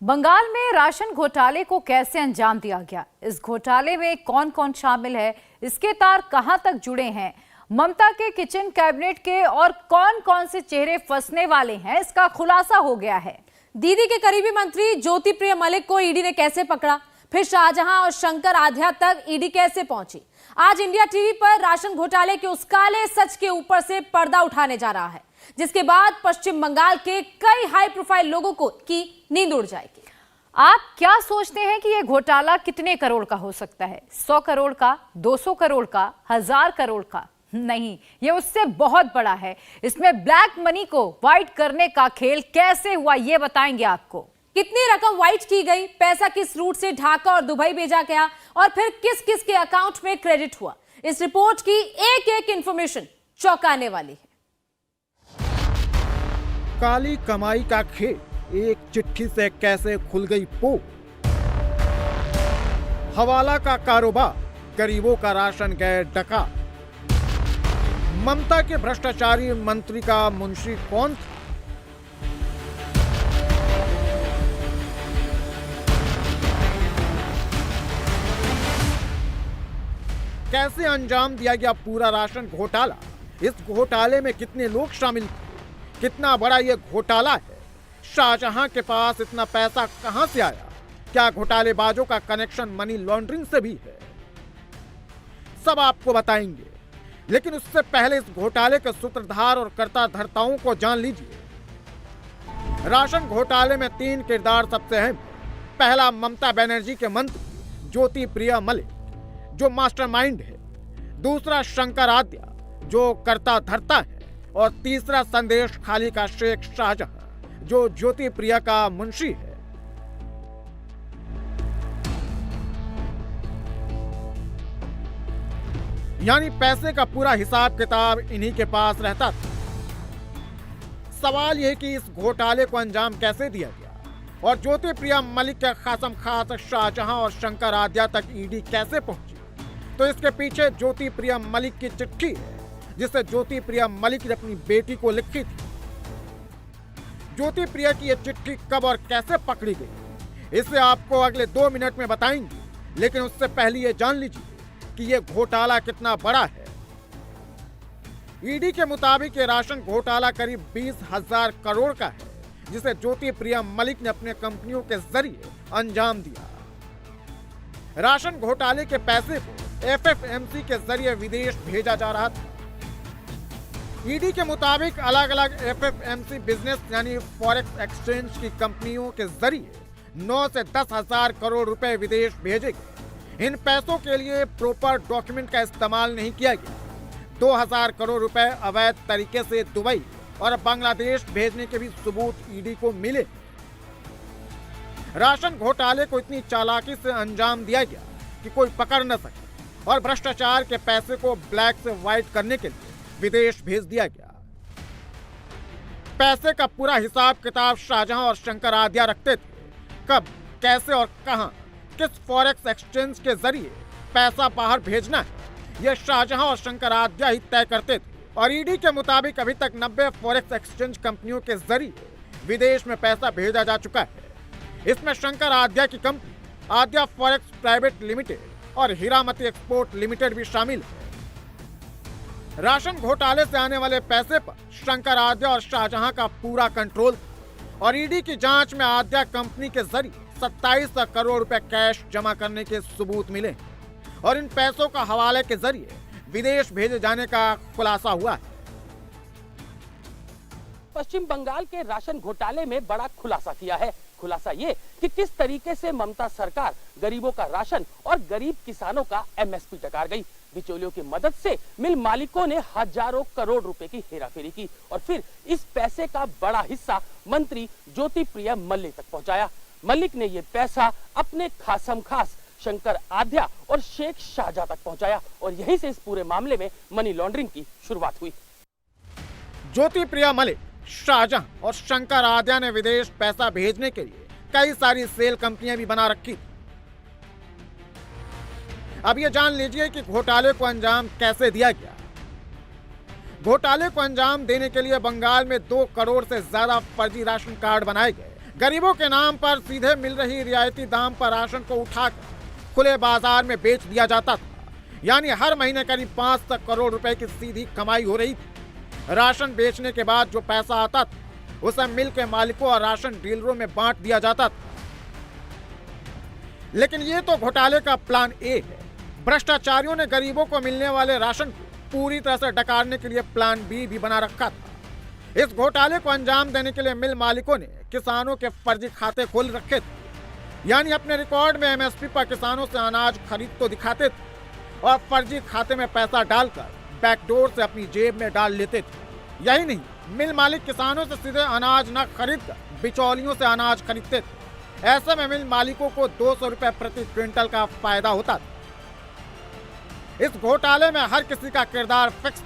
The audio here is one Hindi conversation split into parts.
बंगाल में राशन घोटाले को कैसे अंजाम दिया गया, इस घोटाले में कौन कौन शामिल है, इसके तार कहां तक जुड़े हैं, ममता के किचन कैबिनेट के और कौन कौन से चेहरे फंसने वाले हैं, इसका खुलासा हो गया है। दीदी के करीबी मंत्री ज्योति प्रिय मलिक को ईडी ने कैसे पकड़ा, फिर शाहजहां और शंकर आध्या तक ईडी कैसे पहुंची। आज इंडिया टीवी पर राशन घोटाले के उस काले सच के ऊपर से पर्दा उठाने जा रहा है, जिसके बाद पश्चिम बंगाल के कई हाई प्रोफाइल लोगों की नींद उड़ जाएगी। आप क्या सोचते हैं कि यह घोटाला कितने करोड़ का हो सकता है? 100 करोड़ का, 200 करोड़ का, 1000 करोड़ का? नहीं, ये उससे बहुत बड़ा है। इसमें ब्लैक मनी को व्हाइट करने का खेल कैसे हुआ, ये बताएंगे आपको। कितनी रकम व्हाइट की गई, पैसा किस रूट से ढाका और दुबई भेजा गया और फिर किस किस के अकाउंट में क्रेडिट हुआ, इस रिपोर्ट की एक एक इंफॉर्मेशन चौंकाने वाली है। काली कमाई का खेल एक चिट्ठी से कैसे खुल गई पोल। हवाला का कारोबार, गरीबों का राशन गए डका। ममता के भ्रष्टाचारी मंत्री का मुंशी कौन था? कैसे अंजाम दिया गया पूरा राशन घोटाला? इस घोटाले में कितने लोग शामिल थे? कितना बड़ा यह घोटाला है? शाहजहां के पास इतना पैसा कहां से आया? क्या घोटालेबाजों का कनेक्शन मनी लॉन्ड्रिंग से भी है? सब आपको बताएंगे, लेकिन उससे पहले इस घोटाले के सूत्रधार और कर्ता धर्ताओं को जान लीजिए। राशन घोटाले में 3 किरदार सबसे अहम। पहला, ममता बनर्जी के मंत्री ज्योति प्रिय मलिक, जो मास्टरमाइंड है। दूसरा, शंकर आध्या, जो कर्ता धर्ता है। और तीसरा, संदेश खाली का शेख शाहजहां, जो ज्योति प्रिया का मुंशी है। यानी पैसे का पूरा हिसाब किताब इन्हीं के पास रहता था। सवाल यह कि इस घोटाले को अंजाम कैसे दिया गया और ज्योति प्रिया मलिक के खासम खास शाहजहां और शंकर आध्या तक ईडी कैसे पहुंची। तो इसके पीछे ज्योति प्रिया मलिक की चिट्ठी है, जिसे ज्योति प्रिया मलिक ने अपनी बेटी को लिखी थी। ज्योति प्रिया की यह चिट्ठी कब और कैसे पकड़ी गई, इसे आपको अगले 2 मिनट में बताएंगे। लेकिन उससे पहले ये जान लीजिए कि यह घोटाला कितना बड़ा है। ईडी के मुताबिक ये राशन घोटाला करीब 20,000 करोड़ का है, जिसे ज्योति प्रिया मलिक ने अपने कंपनियों के जरिए अंजाम दिया। राशन घोटाले के पैसे को एफएफएमसी के जरिए विदेश भेजा जा रहा था। ईडी के मुताबिक अलग अलग एफएफएमसी बिजनेस यानी फॉरेक्स एक्सचेंज की कंपनियों के जरिए 9 से 10,000 करोड़ रुपए विदेश भेजे गए। इन पैसों के लिए प्रॉपर डॉक्यूमेंट का इस्तेमाल नहीं किया गया। 2,000 करोड़ रुपए अवैध तरीके से दुबई और बांग्लादेश भेजने के भी सबूत ईडी को मिले। राशन घोटाले को इतनी चालाकी से अंजाम दिया गया कि कोई पकड़ न सके और भ्रष्टाचार के पैसे को ब्लैक से व्हाइट करने के लिए विदेश भेज दिया गया। पैसे का पूरा हिसाब किताब शाहजहां और शंकर आध्या रखते थे। कब, कैसे और कहां, किस फॉरेक्स एक्सचेंज के जरिए पैसा बाहर भेजना है, यह शाहजहां और शंकर आध्या ही तय करते थे। और ईडी के मुताबिक अभी तक 90 फॉरेक्स एक्सचेंज कंपनियों के जरिए विदेश में पैसा भेजा जा चुका है। इसमें शंकर आध्या की कंपनी आध्या फॉरेक्स प्राइवेट लिमिटेड और हीरामती एक्सपोर्ट लिमिटेड भी शामिल है। राशन घोटाले से आने वाले पैसे पर शंकर आध्या और शाहजहां का पूरा कंट्रोल था। और ईडी की जांच में आध्या कंपनी के जरिए 27 करोड़ रुपए कैश जमा करने के सबूत मिले और इन पैसों का हवाले के जरिए विदेश भेजे जाने का खुलासा हुआ है। पश्चिम बंगाल के राशन घोटाले में बड़ा खुलासा किया है। खुलासा ये कि किस तरीके से ममता सरकार गरीबों का राशन और गरीब किसानों का एमएसपी टकार गई। बिचौलियों की मदद से मिल मालिकों ने हजारों करोड़ रुपए की हेराफेरी की और फिर इस पैसे का बड़ा हिस्सा मंत्री ज्योति प्रिय मलिक तक पहुंचाया। मलिक ने ये पैसा अपने खासम खास शंकर आध्या और शेख शाहजहां तक पहुंचाया और यहीं से इस पूरे मामले में मनी लॉन्ड्रिंग की शुरुआत हुई। ज्योति प्रिया मलिक, शाहजहां और शंकर आध्या ने विदेश पैसा भेजने के लिए कई सारी सेल कंपनियां भी बना रखी। अब ये जान लीजिए कि घोटाले को अंजाम कैसे दिया गया। घोटाले को अंजाम देने के लिए बंगाल में 2 करोड़ से ज्यादा फर्जी राशन कार्ड बनाए गए, गरीबों के नाम पर सीधे मिल रही रियायती दाम पर राशन को उठाकर खुले बाजार में बेच दिया जाता था। यानी हर महीने करीब 5 करोड़ रुपए की सीधी कमाई हो रही थी। राशन बेचने के बाद जो पैसा आता था उसे मिल के मालिकों और राशन डीलरों में बांट दिया जाता था। लेकिन ये तो घोटाले का प्लान ए है। भ्रष्टाचारियों ने गरीबों को मिलने वाले राशन को पूरी तरह से डकारने के लिए प्लान बी भी बना रखा था। इस घोटाले को अंजाम देने के लिए मिल मालिकों ने किसानों के फर्जी खाते खोल रखे थे। यानी अपने रिकॉर्ड में एमएसपी पर किसानों से अनाज खरीद तो दिखाते थे और फर्जी खाते में पैसा डालकर बैकडोर से अपनी जेब में डाल लेते थे। यही नहीं, मिल मालिक किसानों से सीधे अनाज न खरीदकर बिचौलियों से अनाज खरीदते थे। ऐसे में मिल मालिकों को 200 रुपए प्रति क्विंटल का फायदा होता था। इस घोटाले में हर किसी का किरदार फिक्स।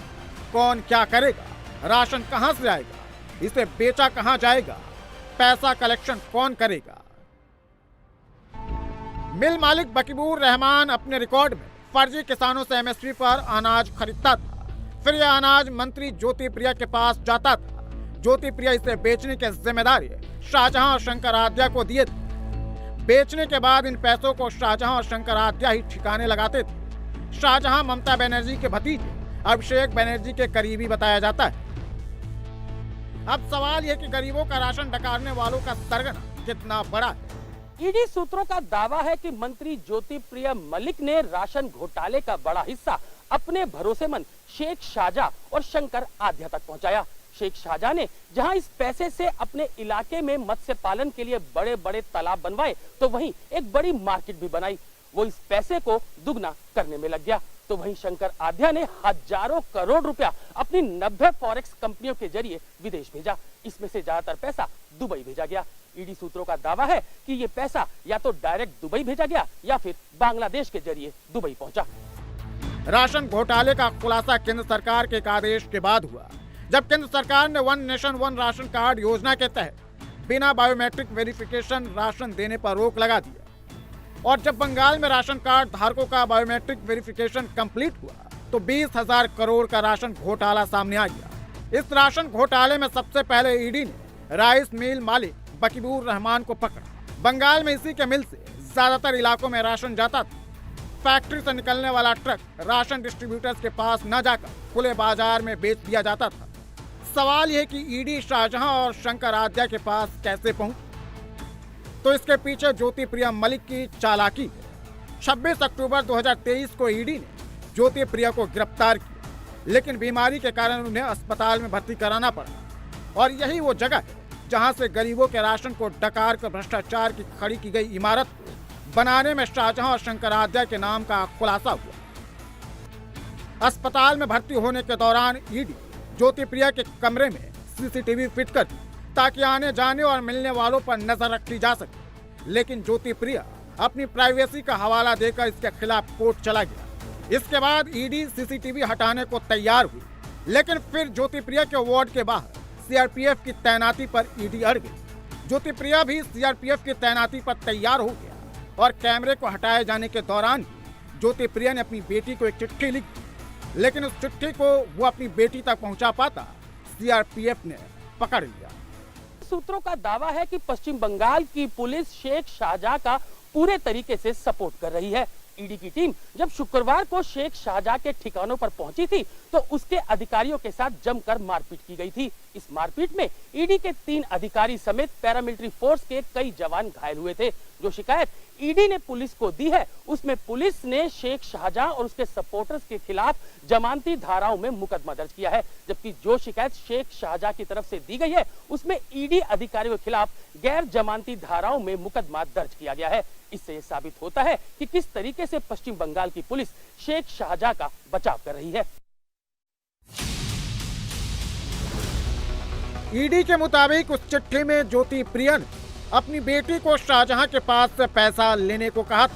कौन क्या करेगा, राशन कहां से आएगा, इसे बेचा कहां जाएगा, पैसा कलेक्शन कौन करेगा। मिल मालिक बकीबूर रहमान अपने रिकॉर्ड में फर्जी किसानों से एमएसपी पर अनाज खरीदता था। फिर यह अनाज मंत्री ज्योति प्रिया के पास जाता था। ज्योति प्रिया इसे बेचने की जिम्मेदारी शाहजहां और शंकर आद्या को दिए थे। बेचने के बाद इन पैसों को शाहजहां और शंकर आद्या ही ठिकाने लगाते थे। शाहजहां ममता बनर्जी के भतीजे अभिषेक बनर्जी के करीबी बताया जाता है। अब सवाल यह कि गरीबों का राशन डकारने वालों का सरगना कितना बड़ा है। ईडी सूत्रों का दावा है कि मंत्री ज्योति प्रिया मलिक ने राशन घोटाले का बड़ा हिस्सा अपने भरोसेमंद शेख शाहजहां और शंकर आद्या तक पहुंचाया। शेख शाहजहां ने जहां इस पैसे से अपने इलाके में मत्स्य पालन के लिए बड़े बड़े तालाब बनवाए, तो वहीं एक बड़ी मार्केट भी बनाई। वो इस पैसे को दुगना करने में लग गया। तो वहीं शंकर आद्या ने हजारों करोड़ रुपया अपनी 90 फॉरेक्स कंपनियों के जरिए विदेश भेजा। इसमें से ज्यादातर पैसा दुबई भेजा गया। ईडी सूत्रों का दावा है कि ये पैसा या तो डायरेक्ट दुबई भेजा गया या फिर बांग्लादेश के जरिए दुबई पहुंचा। राशन घोटाले का खुलासा केंद्र सरकार के एक आदेश के बाद हुआ, जब केंद्र सरकार ने one nation one ration card योजना के तहत बिना बायोमेट्रिक वेरिफिकेशन राशन देने पर रोक लगा दिया। और जब बंगाल में राशन कार्ड धारकों का बायोमेट्रिक वेरिफिकेशन कंप्लीट हुआ तो 20,000 करोड़ का राशन घोटाला सामने आ गया। इस राशन घोटाले में सबसे पहले ईडी ने राइस मिल मालिक बकीबूर रहमान को पकड़ा। बंगाल में इसी के मिल से ज्यादातर इलाकों में राशन जाता था। फैक्ट्री से निकलने वाला ट्रक राशन डिस्ट्रीब्यूटर्स के पास न जाकर खुले बाजार में बेच दिया जाता था। सवाल यह कि ईडी शाहजहां और शंकर आद्या के पास कैसे पहुंची, तो इसके पीछे ज्योति प्रिया मलिक की चालाकी है। 26 अक्टूबर 2023 को ईडी ने ज्योति प्रिया को गिरफ्तार किया, लेकिन बीमारी के कारण उन्हें अस्पताल में भर्ती कराना पड़ा। और यही वो जगह है जहां से गरीबों के राशन को डकार कर भ्रष्टाचार की खड़ी की गई इमारत को बनाने में शाहजहां और शंकर आद्या के नाम का खुलासा हुआ। अस्पताल में भर्ती होने के दौरान ईडी ज्योति प्रिया के कमरे में सीसीटीवी फिट कर दी ताकि आने जाने और मिलने वालों पर नजर रखी जा सके। लेकिन ज्योति प्रिया अपनी प्राइवेसी का हवाला देकर इसके खिलाफ कोर्ट चला गया। इसके बाद ईडी सीसीटीवी हटाने को तैयार हुई, लेकिन फिर ज्योति प्रिया के वार्ड के बाहर सीआरपीएफ की तैनाती पर ईडी अड़ गई। ज्योति प्रिया भी सीआरपीएफ की तैनाती पर तैयार हो गया और कैमरे को हटाए जाने के दौरान ज्योति प्रिया ने अपनी बेटी को एक चिट्ठी लिखी, लेकिन उस चिट्ठी को वो अपनी बेटी तक पहुंचा पाता सीआरपीएफ ने पकड़ लिया। सूत्रों का दावा है कि पश्चिम बंगाल की पुलिस शेख शाहजहां का पूरे तरीके से सपोर्ट कर रही है। ईडी की टीम जब शुक्रवार को शेख शाहजहां के ठिकानों पर पहुंची थी तो उसके अधिकारियों के साथ जमकर मारपीट की गई थी। इस मारपीट में ईडी के 3 अधिकारी समेत पैरामिलिट्री फोर्स के कई जवान घायल हुए थे। जो शिकायत ईडी ने पुलिस को दी है उसमें पुलिस ने शेख शाहजहां और उसके सपोर्टर्स के खिलाफ जमानती धाराओं में मुकदमा दर्ज किया है, जबकि जो शिकायत शेख शाहजहां की तरफ से दी गई है उसमें ईडी अधिकारियों के खिलाफ गैर जमानती धाराओं में मुकदमा दर्ज किया गया है। इससे यह साबित होता है कि किस तरीके से पश्चिम बंगाल की पुलिस शेख शाहजहां का बचाव कर रही है। ईडी के मुताबिक उस चिट्ठी में ज्योति प्रिया ने अपनी बेटी को शाहजहां के पास से पैसा लेने को कहा था।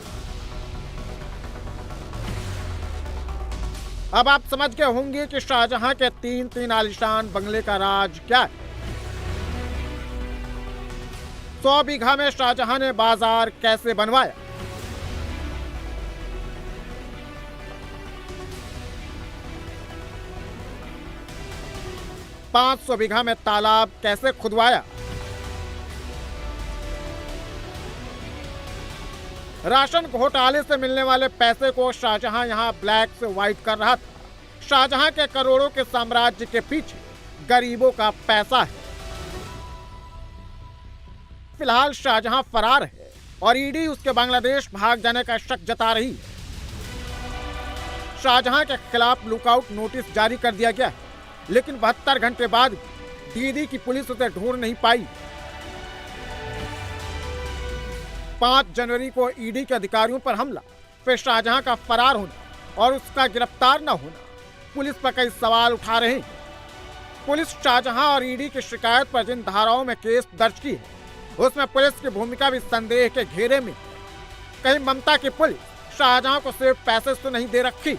अब आप समझ गए होंगे कि शाहजहां के 3 आलीशान बंगले का राज क्या है। 100 बीघा में शाहजहां ने बाजार कैसे बनवाया, $500 बीघा में तालाब कैसे खुदवाया, राशन घोटाले से मिलने वाले पैसे को शाहजहां यहां ब्लैक से व्हाइट कर रहा था। शाहजहां के करोड़ों के साम्राज्य के पीछे गरीबों का पैसा है। फिलहाल शाहजहां फरार है और ईडी उसके बांग्लादेश भाग जाने का शक जता रही है। शाहजहां के खिलाफ लुकआउट नोटिस जारी कर दिया गया है, लेकिन 72 घंटे बाद दीदी की पुलिस उसे ढूंढ नहीं पाई। 5 जनवरी को ईडी के अधिकारियों पर हमला, फिर शाहजहां का फरार होना और उसका गिरफ्तार न होना पुलिस पर कई सवाल उठा रहे हैं। पुलिस शाहजहां और ईडी की शिकायत पर जिन धाराओं में केस दर्ज की है, उसमें पुलिस की भूमिका भी संदेह के घेरे में। कहीं ममता की पुलिस शाहजहां को सिर्फ पैसे तो नहीं दे रखी।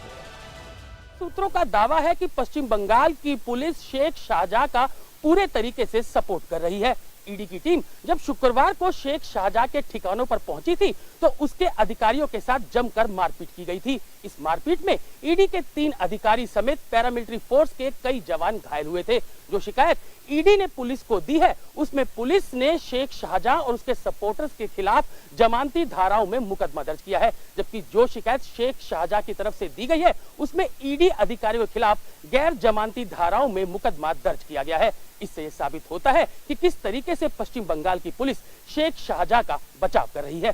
सूत्रों का दावा है कि पश्चिम बंगाल की पुलिस शेख शाहजहां का पूरे तरीके से सपोर्ट कर रही है। ईडी की टीम जब शुक्रवार को शेख शाहजहां के ठिकानों पर पहुंची थी तो उसके अधिकारियों के साथ जमकर मारपीट की गई थी। इस मारपीट में ईडी के 3 अधिकारी समेत पैरामिलिट्री फोर्स के कई जवान घायल हुए थे। जो शिकायत ईडी ने पुलिस को दी है, उसमें पुलिस ने शेख शाहजहां और उसके सपोर्टर्स के खिलाफ जमानती धाराओं में मुकदमा दर्ज किया है, जबकि जो शिकायत शेख शाहजहां की तरफ से दी गई है, उसमें ईडी अधिकारियों के खिलाफ गैर जमानती धाराओं में मुकदमा दर्ज किया गया है। इससे यह साबित होता है कि किस तरीके से पश्चिम बंगाल की पुलिस शेख शाहजहां का बचाव कर रही है।